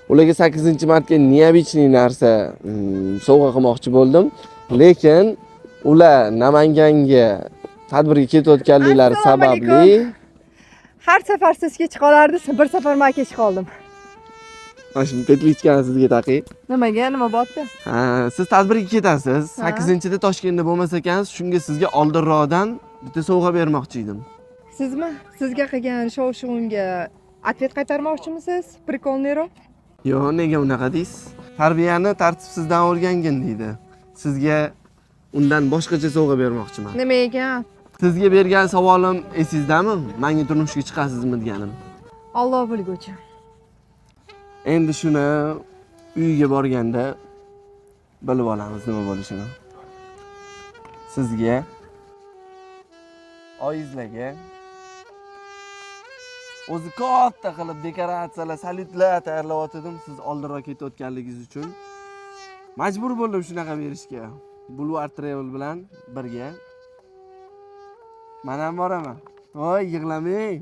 Ularga 8-martga neobichniy narsa sovg'a qilmoqchi bo'ldim. Lekin ular Namanganga tadbirga ketayotganliklari Assalomu alaykum. sababli Har safar siz kech qolardingiz, bir safar men kech qoldim. mana shu petlichkani sizga taqing. Nimaga? Nima bo'pti? Ha, siz tadbirga ketasiz. 8-da Toshkentda bo'lmas ekansiz. Shunga sizga oldinroqdan bitta sovg'a bermoqchi edim. Sizmi? Sizga qilgan shov-shuvimga atvet qaytarmoqchimisiz? Prikolniroq. Yo'q, nega unaqa deysiz? Tarbiyani tartibsizdan o'rgangin deydi. Sizga undan boshqacha sovg'a bermoqchiman. Nima ekan? Sizga bergan savolim esingizdami? Menga turmushga chiqasizmi deganim. Alloh bilguchi. Endi shuni uyiga borganda bilib olamiz nima bo'lishini. Sizga oyizlarga o'zi katta qilib dekoratsiyalar, salyutlar tayyorlayotgandim siz oldinroq ketayotganligingiz uchun. Majbur bo'ldim shunaqa berishga. Boulevard Travel bilan birga. Men ham boraman. Voy, yig'lamang.